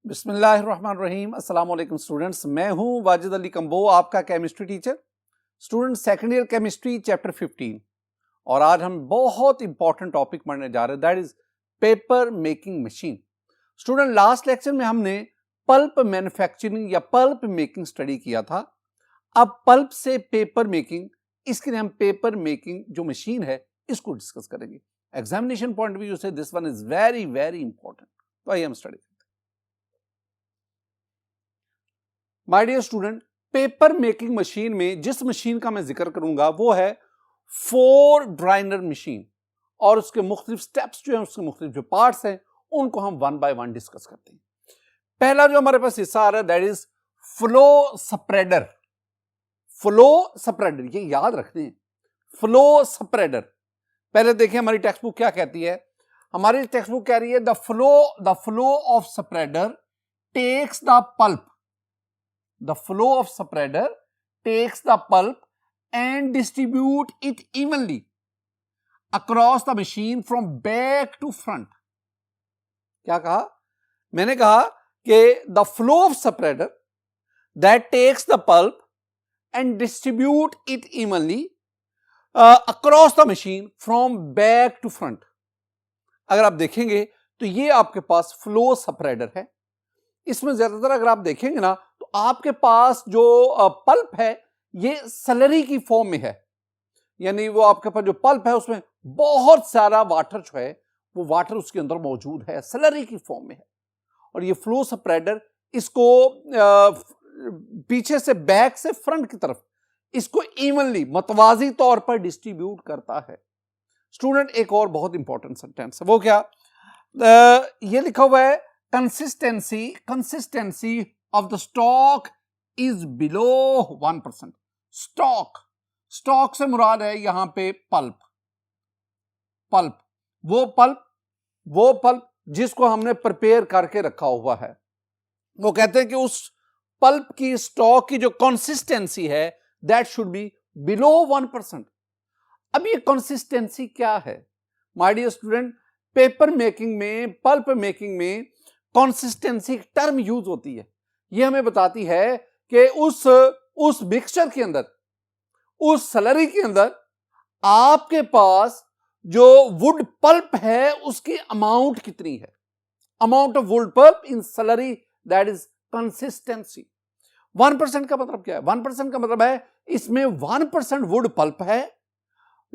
बिस्मिल्लाहिर्रहमानिर्रहीम। अस्सलाम वालेकुम स्टूडेंट्स, मैं हूं वाजिद अली कंबो, आपका chemistry teacher. Student, second year chemistry chapter 15 और आज हम बहुत इंपॉर्टेंट टॉपिक पढ़ने जा रहे हैं, that is paper making machine. Student, last lecture में हमने पल्प मैन्युफैक्चरिंग या पल्प मेकिंग स्टडी किया था। अब पल्प से पेपर मेकिंग, इसके लिए हम पेपर मेकिंग जो मशीन है इसको डिस्कस करेंगे। एग्जामिनेशन पॉइंट ऑफ व्यू से this one is very very important. तो आइए हम study. My dear student, paper making machine में जिस मशीन का मैं जिक्र करूंगा वो है 4 ड्राइनर मशीन, और उसके मुख्तलिफ स्टेप्स जो हैं, उसके मुख्तलिफ जो पार्ट्स हैं, उनको हम वन बाय वन डिस्कस करते हैं। पहला जो हमारे पास हिस्सा आ रहा है that is flow spreader. Flow spreader, ये याद रखते हैं, फ्लो स्प्रेडर। पहले देखिए हमारी टेक्स्ट बुक क्या कहती है। हमारी टेक्स्ट बुक कह रही है the flow of spreader takes the pulp, the flow of spreader takes the pulp and distribute it evenly across the machine from back to front। क्या कहा मैंने? कहा कि the flow of spreader that takes the pulp and distribute it evenly across the machine from back to front। अगर आप देखेंगे तो ये आपके पास फ्लो स्प्रेडर है। इसमें ज्यादातर अगर आप देखेंगे ना तो आपके पास जो पल्प है ये स्लरी की फॉर्म में है, यानी वो आपके पास जो पल्प है उसमें बहुत सारा वाटर जो है वो वाटर उसके अंदर मौजूद है, स्लरी की फॉर्म में है। और ये फ्लो स्प्रेडर इसको पीछे से बैक से फ्रंट की तरफ इसको इवनली मतवाजी तौर पर डिस्ट्रीब्यूट करता है। स्टूडेंट, एक और बहुत इंपॉर्टेंट सेंटेंस है, वो क्या? ये लिखा हुआ है consistency of the stock is below 1%। Stock से मुराद है यहां पे पल्प, वो पल्प जिसको हमने प्रिपेयर करके रखा हुआ है। वो कहते हैं कि उस पल्प की, स्टॉक की जो कंसिस्टेंसी है दैट शुड बी बिलो 1%। अब ये कंसिस्टेंसी क्या है? My dear student, paper making में, पल्प मेकिंग में कंसिस्टेंसी टर्म यूज होती है। ये हमें बताती है कि उस मिक्सचर के अंदर, उस स्लरी के अंदर आपके पास जो वुड पल्प है उसकी अमाउंट कितनी है। Amount of wood pulp in slurry, that is consistency. 1% का मतलब क्या है? 1% का मतलब है इसमें 1% वुड पल्प है,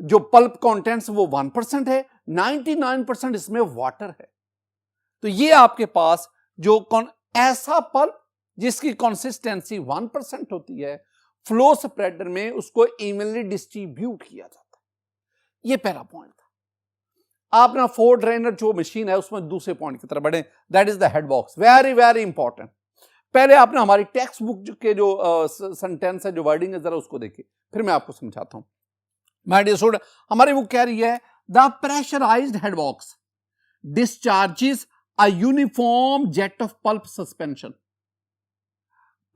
जो पल्प कंटेंट्स वो 1% है, 99% इसमें वाटर है। तो ये आपके पास जो ऐसा पल्प जिसकी कंसिस्टेंसी 1% होती है, फ्लो स्प्रेडर में उसको इवनली डिस्ट्रीब्यूट किया जाता है। ये पहला पॉइंट था। आप ना 4 ड्रेनर जो मशीन है उसमें दूसरे पॉइंट की तरफ बढ़े, that is the head box. Very very important. पहले आपने हमारी टेक्स्ट बुक के जो सेंटेंस है, जो वर्डिंग है, जरा उसको देखिए, फिर मैं आपको समझाता हूं। माय डियर स्टूडेंट, हमारी बुक कह रही है the pressurised head box discharges a uniform jet of pulp suspension।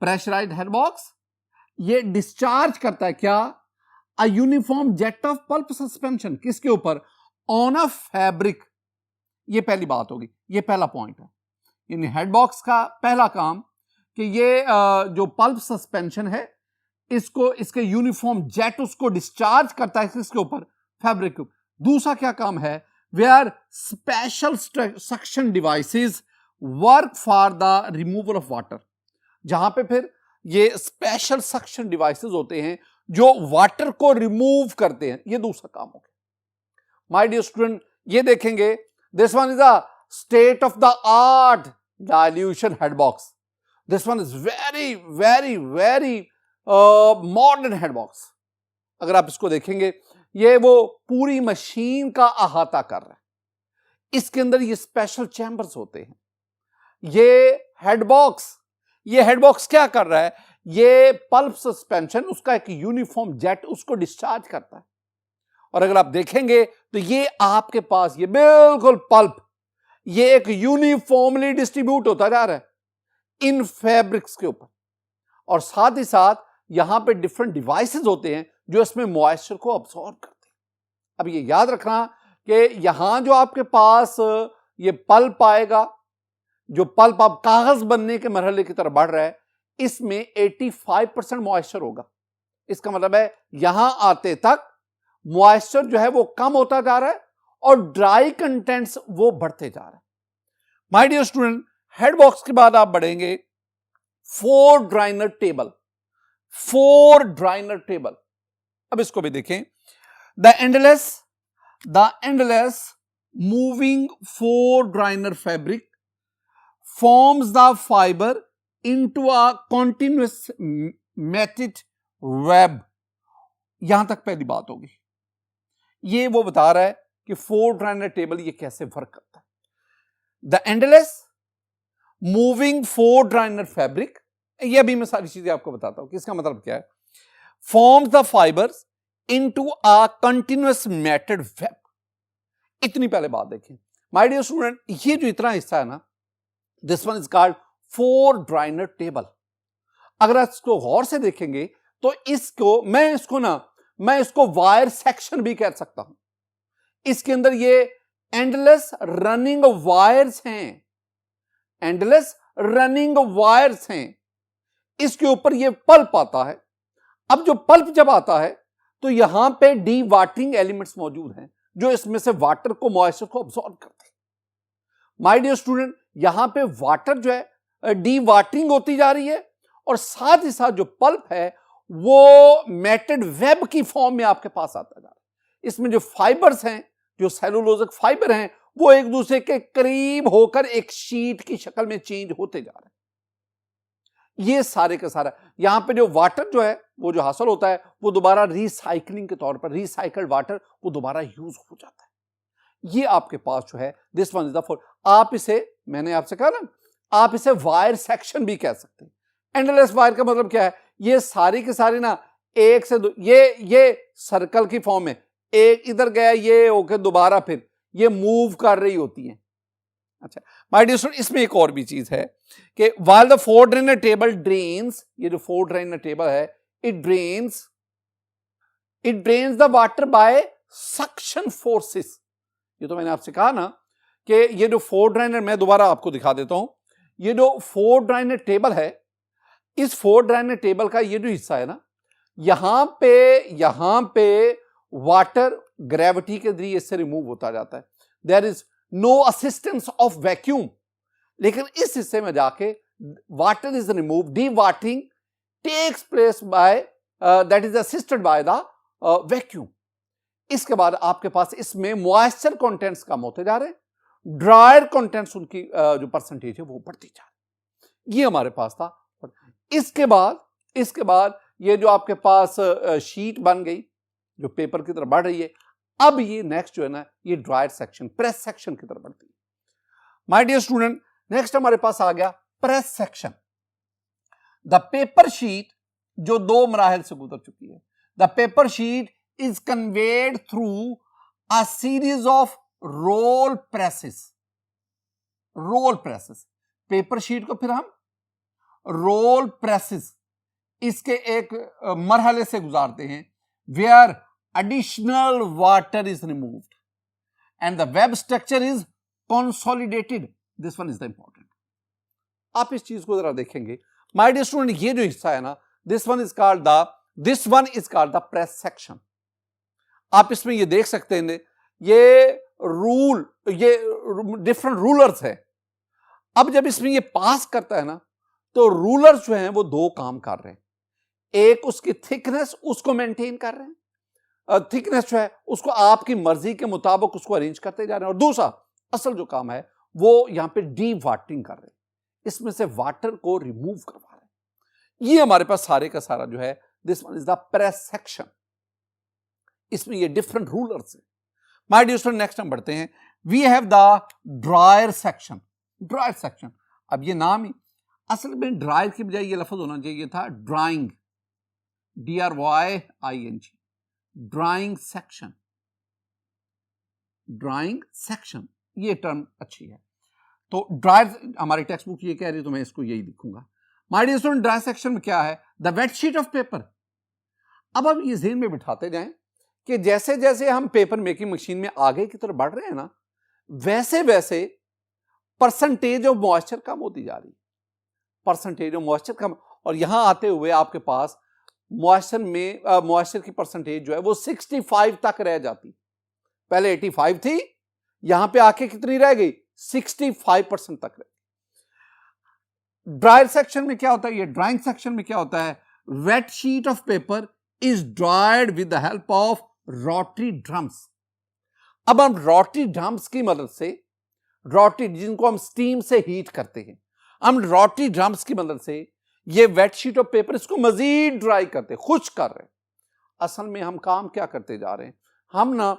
Pressurised head box ये डिस्चार्ज करता है क्या? a uniform jet of pulp suspension। किसके ऊपर? On a fabric. ये पहली बात होगी, ये पहला पॉइंट है। यानी हेड बॉक्स का पहला काम कि ये जो पल्प सस्पेंशन है इसको, इसके यूनिफॉर्म जेट उसको डिस्चार्ज करता है किसके ऊपर? फैब्रिक के ऊपर। दूसरा क्या काम है? where special suction devices work for the removal of water। जहां पे फिर ये स्पेशल सक्शन डिवाइसेस होते हैं जो वाटर को रिमूव करते हैं। ये दूसरा काम हो गया। माय डियर स्टूडेंट, ये देखेंगे this one is a state of the art dilution head box. This one is very very very modern head box. अगर आप इसको देखेंगे, ये वो पूरी मशीन का अहाता कर रहा है। इसके अंदर ये स्पेशल चैम्बर्स होते हैं। ये हेड बॉक्स क्या कर रहा है? ये पल्प सस्पेंशन, उसका एक यूनिफॉर्म जेट उसको डिस्चार्ज करता है। और अगर आप देखेंगे तो ये आपके पास ये बिल्कुल पल्प, ये एक यूनिफॉर्मली डिस्ट्रीब्यूट होता जा रहा है इन फैब्रिक्स के ऊपर। और साथ ही साथ यहां पे डिफरेंट डिवाइसेस होते हैं जो इसमें मॉइस्चर को अब्सॉर्ब करते हैं। अब ये याद रखना कि यहां जो आपके पास ये पल्प आएगा, जो पल्प अब कागज बनने के मरहले की तरफ बढ़ रहा है, इसमें 85% मॉइस्चर होगा। इसका मतलब है यहां आते तक मॉइस्चर जो है वो कम होता जा रहा है और ड्राई कंटेंट्स वो बढ़ते जा रहे हैं। My dear student, head box के बाद आप बढ़ेंगे 4 ड्राइनर टेबल। 4 ड्राइनर टेबल, अब इसको भी देखें। The endless moving 4 drinier fabric forms the fiber into a continuous matted web। यहां तक पहली बात होगी। ये वो बता रहा है कि 4 ड्राइनर टेबल ये कैसे वर्क करता है। The endless moving 4 drinier fabric, ये अभी मैं सारी चीजें आपको बताता हूं कि इसका मतलब क्या है। Forms the fibres into a continuous matted web. इतनी पहले बात देखें माय डियर स्टूडेंट, ये जो इतना हिस्सा है ना, this one is called 4 drinier table. अगर आप इसको गौर से देखेंगे तो मैं इसको वायर सेक्शन भी कह सकता हूं। इसके अंदर ये एंडलेस रनिंग वायर्स हैं, एंडलेस रनिंग वायर्स हैं। इसके ऊपर ये पल्प आता है। अब जो पल्प जब आता है तो यहां पे डी वाटरिंग एलिमेंट्स मौजूद हैं जो इसमें से वाटर को, मॉइस्चर को अब्सॉर्ब करते हैं। माय डियर स्टूडेंट, यहां पे वाटर जो है डी वाटरिंग होती जा रही है और साथ ही साथ जो पल्प है वो मैटेड वेब की फॉर्म में आपके पास आता जा रहा है। इसमें जो फाइबर्स हैं, जो सेलुलोजिक फाइबर हैं, वो एक दूसरे के करीब होकर एक शीट की शक्ल में चेंज होते जा रहे हैं। ये सारे का सारा यहां पे जो वाटर जो है वो जो हासिल होता है वो दोबारा रिसाइकलिंग के तौर पर, रिसाइकल्ड वाटर वो दोबारा यूज हो जाता है। ये आपके पास जो है दिस वन इज द 4। आप इसे, मैंने आपसे कहा ना, आप इसे वायर सेक्शन भी कह सकते हैं। एंडलेस वायर का मतलब क्या है, ये सारी के सारी ना एक से दो, ये सर्कल की फॉर्म में, एक इधर गया ये होकर दोबारा फिर ये मूव कर रही होती है। अच्छा माय डियर स्टूडेंट, इसमें एक और भी चीज है कि while the 4 drainer table drains, ये जो 4 ड्रेनर टेबल है, it drains the water bye suction forces. ये तो मैंने आपसे कहा ना कि ये जो 4 ड्राइनर, मैं दोबारा आपको दिखा देता हूं, ये जो 4 ड्राइनर टेबल है, इस 4 ड्राइनर टेबल का ये जो हिस्सा है ना, यहां पे वाटर ग्रेविटी के जरिए इससे रिमूव होता जाता है। There is no assistance of vacuum. लेकिन इस हिस्से में जाके water is remove, dewatering takes place by, that is assisted by the vacuum. इसके बाद आपके पास इसमें मॉइस्चर कंटेंट्स कम होते जा रहे हैं, ड्रायर कंटेंट्स उनकी जो परसेंटेज है वो बढ़ती जा रही है। ये हमारे पास था। इसके बाद ये जो आपके पास शीट बन गई जो पेपर की तरफ बढ़ रही है, अब ये नेक्स्ट जो है ना, ये ड्रायर सेक्शन, प्रेस सेक्शन की तरफ बढ़ती है। माय डियर स्टूडेंट, नेक्स्ट हमारे पास आ गया press section. The paper sheet जो 2 मराहल से गुजर चुकी है। The paper sheet is conveyed through a series of roll presses। Paper sheet को फिर हम रोल प्रेसेस इसके एक मरहले से गुजारते हैं, where additional water is removed and the web structure is consolidated। this one is the important। आप इस चीज को जरा देखेंगे माय डियर स्टूडेंट, ये जो हिस्सा है ना, this one is called the press section। आप इसमें ये देख सकते हैं, ये डिफरेंट रूलर्स है। अब जब इसमें ये पास करता है ना, तो रूलर्स जो हैं वो 2 काम कर रहे हैं। एक उसकी थिकनेस, उसको मेंटेन कर रहे हैं, थिकनेस जो है उसको आपकी मर्जी के मुताबिक उसको अरेंज करते जा रहे हैं। और दूसरा असल जो काम है वो यहां पे डी वाटरिंग कर रहे हैं, इसमें से वाटर को रिमूव करवा रहे हैं। ये हमारे पास सारे का सारा जो है, this one is the press section. इसमें ये डिफरेंट रूलर्स है। माय डियर स्टूडेंट, नेक्स्ट हम बढ़ते हैं। We have the dryer section. Dryer section, अब ये नाम ही, असल में ड्रायर की बजाय ये लफ्ज होना चाहिए था drawing, DRYING, drawing section. Drawing section ये टर्म अच्छी है। तो ड्रायर हमारी टेक्स्ट बुक ये कह रही है तो मैं इसको यही लिखूंगा। My dear student, dryer section में क्या है? The wet sheet of paper. अब हम ये ज़हन में बिठाते जाएं कि जैसे जैसे हम पेपर मेकिंग मशीन में आगे की तरफ बढ़ रहे हैं ना, वैसे वैसे परसेंटेज ऑफ मॉइस्चर कम होती जा रही है, परसेंटेज ऑफ मॉइस्चर कम, और यहां आते हुए आपके पास मॉइस्चर की परसेंटेज जो है वो 65 तक रह जाती, पहले 85 थी, यहां पे आके कितनी रह गई, 65% तक रह गई। ड्रायर सेक्शन में क्या होता है, ये ड्राइंग सेक्शन में क्या होता है, wet sheet of paper is dried with the help of rotary drums. अब हम रोटरी ड्रम्स की मदद से, रोटरी जिनको हम स्टीम से हीट करते हैं, हम रोटरी ड्रम्स की मदद से ये वेट शीट ऑफ पेपर इसको मजीद ड्राई करते, खुश्क कर रहे हैं। असल में हम काम क्या करते जा रहे हैं, हम ना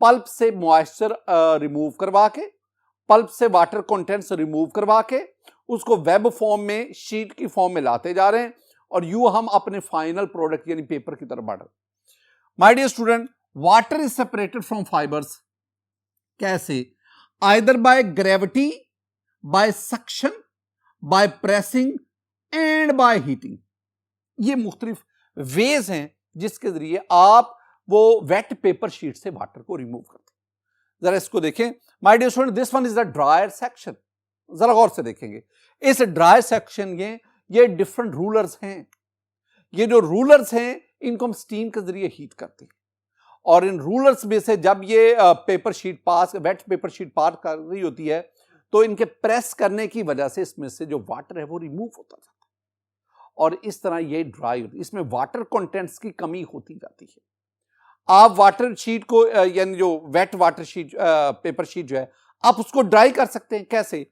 पल्प से मॉइस्चर रिमूव करवा के, पल्प से वाटर कंटेंट्स रिमूव करवा के उसको वेब फॉर्म में, शीट की फॉर्म में लाते जा रहे हैं, और यूं हम अपने फाइनल प्रोडक्ट यानी पेपर की तरफ बढ़ रहे हैं। My dear student, water is separated from fibers कैसे, either by gravity, by suction, by pressing and by heating. ये मुख्तलिफ वेज हैं जिसके जरिए आप वो वेट पेपर शीट से वाटर को रिमूव करते हैं। जरा इसको देखें my dear student, this one is the dryer section. जरा गौर से देखेंगे इस ड्रायर सेक्शन ये डिफरेंट रूलर्स हैं। ये जो रूलर्स हैं इनको हम स्टीम के जरिए हीट करते हैं, और इन रूलर्स में से जब ये पेपर शीट पास, वेट पेपर शीट पास कर रही होती है, तो इनके प्रेस करने की वजह से इसमें से जो वाटर है वो रिमूव होता जाता है, और इस तरह ये ड्राई होती है। इसमें वाटर कंटेंट्स की कमी होती जाती है। आप वाटर शीट को यानी जो wet water sheet paper sheet जो है, आप उसको ड्राई कर सकते हैं। कैसे,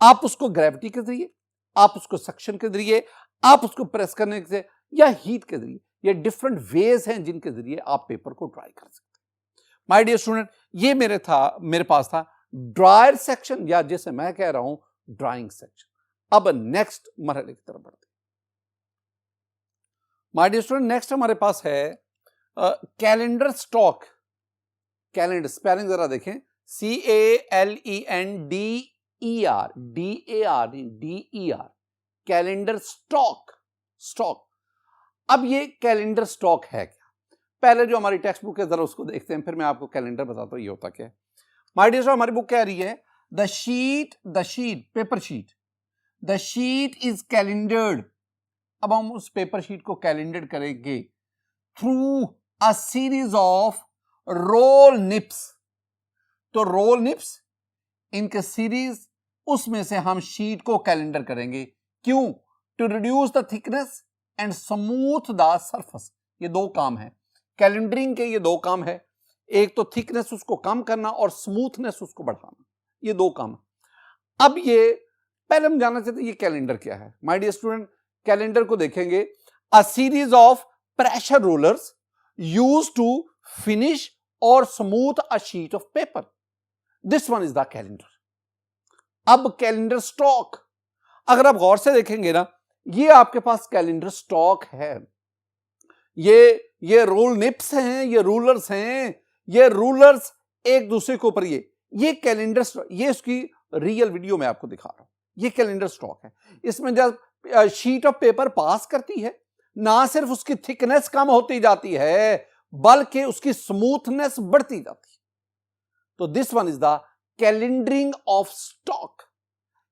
आप उसको ग्रेविटी के जरिए, आप उसको सक्शन के जरिए, आप उसको प्रेस करने से, या हीट के जरिए। ये डिफरेंट वेज हैं जिनके जरिए आप पेपर को ड्राई कर सकते हैं। माय डियर स्टूडेंट, ये मेरे पास था ड्रायर सेक्शन, या जैसे मैं कह रहा हूं ड्राइंग सेक्शन। अब नेक्स्ट मरहले की तरफ बढ़ते हैं। माय डियर स्टूडेंट, नेक्स्ट हमारे पास है कैलेंडर स्टॉक। कैलेंडर स्पेलिंग जरा देखें, CALENDER, कैलेंडर स्टॉक, स्टॉक। अब ये कैलेंडर स्टॉक है क्या, पहले जो हमारी टेक्स्ट बुक है जरा उसको देखते हैं, फिर मैं आपको कैलेंडर बताता हूं ये होता क्या है। माय डियर, हमारी बुक कह रही है the sheet paper sheet, the sheet is calendered. अब हम उस पेपर शीट को कैलेंडर करेंगे through a series of roll nips. तो रोल निप्स, इनके सीरीज, उसमें से हम शीट को कैलेंडर करेंगे। क्यों, to reduce the thickness and smooth the surface. ये दो काम है कैलेंडरिंग के, ये दो काम है, एक तो थिकनेस उसको कम करना और स्मूथनेस उसको बढ़ाना, ये दो काम है। अब ये पहले हम जानना चाहते हैं ये कैलेंडर क्या है। माय डियर स्टूडेंट, कैलेंडर को देखेंगे, a series of pressure rollers used to finish और smooth a sheet of paper, this one is the calender. अब कैलेंडर स्टॉक, अगर आप गौर से देखेंगे ना, ये आपके पास कैलेंडर स्टॉक है। ये रोल निप्स हैं, ये रूलर्स हैं, ये रूलर्स एक दूसरे के ऊपर, ये कैलेंडर, ये इसकी रियल वीडियो में आपको दिखा रहा हूं। ये कैलेंडर स्टॉक है। इसमें जब शीट ऑफ पेपर पास करती है, ना सिर्फ उसकी थिकनेस कम होती जाती है बल्कि उसकी स्मूथनेस बढ़ती जाती है। तो this one is the calendering of stock,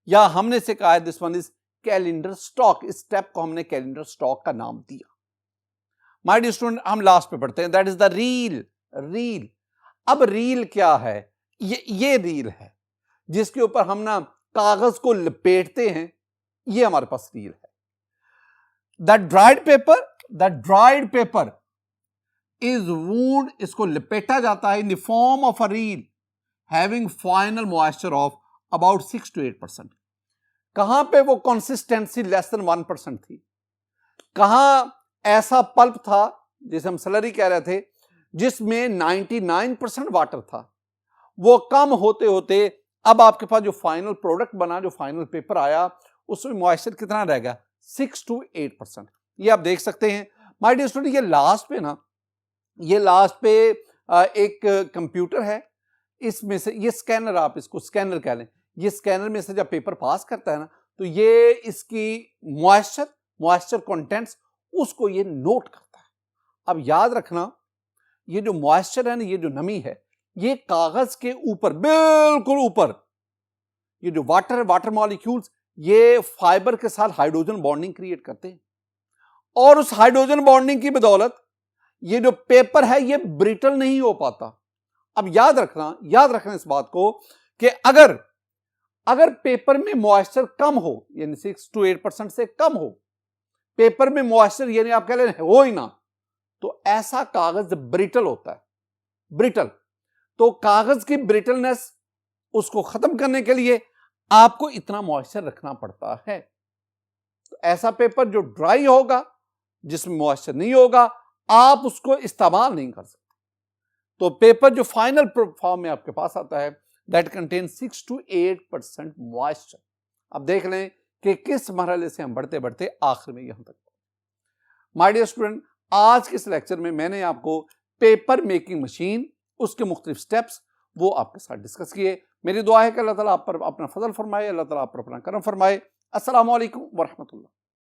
या हमने से कहा है this one is calendar stock. इस स्टेप को हमने कैलेंडर स्टॉक का नाम दिया। माय डियर स्टूडेंट, हम लास्ट पे पढ़ते हैं, दैट इज द रील। अब रील क्या है, ये रील है जिसके ऊपर हम ना कागज को लपेटते हैं, ये हमारे पास रील है। The dried paper is wound, इसको लपेटा जाता है in the form of a reel having final moisture of about 6 to 8%। कहां पे वो कंसिस्टेंसी लेस देन 1% थी, कहां ऐसा पल्प था जिसे हम स्लरी कह रहे थे जिसमें 99% वाटर था, वो कम होते होते अब आपके पास जो फाइनल प्रोडक्ट बना, जो फाइनल पेपर आया, उसमें मॉइस्चर कितना रह गया, 6 to 8%। ये आप देख सकते हैं। माय डियर स्टूडेंट, ये लास्ट पे ना, ये लास्ट पे एक कंप्यूटर है, इसमें से ये स्कैनर, आप इसको स्कैनर कह लें, ये स्कैनर में से जब पेपर पास करता है ना, तो ये इसकी मॉइस्चर कंटेंट्स उसको ये नोट करता है। अब याद रखना, ये जो मॉइस्चर है ना, ये जो नमी है, ये कागज के ऊपर, बिल्कुल ऊपर, ये जो वाटर है, वाटर मॉलिक्यूल्स, ये फाइबर के साथ हाइड्रोजन बॉन्डिंग क्रिएट करते हैं और उस हाइड्रोजन बॉन्डिंग की बदौलत ये जो पेपर है ये ब्रिटल नहीं हो पाता। अब याद रखना इस बात को कि अगर पेपर में मॉइस्चर कम हो, यानी 6 to 8% से कम हो, पेपर में मॉइस्चर यानी आप कह लें हो ही ना, तो ऐसा कागज ब्रिटल होता है, ब्रिटल। तो कागज की ब्रिटलनेस उसको खत्म करने के लिए आपको इतना मॉइस्चर रखना पड़ता है। तो ऐसा पेपर जो ड्राई होगा, जिसमें मॉइस्चर नहीं होगा, आप उसको इस्तेमाल नहीं कर सकते। तो पेपर जो फाइनल फॉर्म में आपके पास आता है दैट कंटेन 6 to 8% मॉइस्चर। अब देख लें कि किस मरहले से हम बढ़ते बढ़ते आखिर में यहां तक। माय डियर स्टूडेंट, आज के इस लेक्चर में मैंने आपको पेपर मेकिंग मशीन, उसके मुख्तलिफ स्टेप्स वो आपके साथ डिस्कस किए। मेरी दुआ है कि अल्लाह ताला आप पर अपना फजल फरमाए, अल्लाह ताला आप पर अपना करम फरमाए। अस्सलामु अलैकुम व रहमतुल्लाह।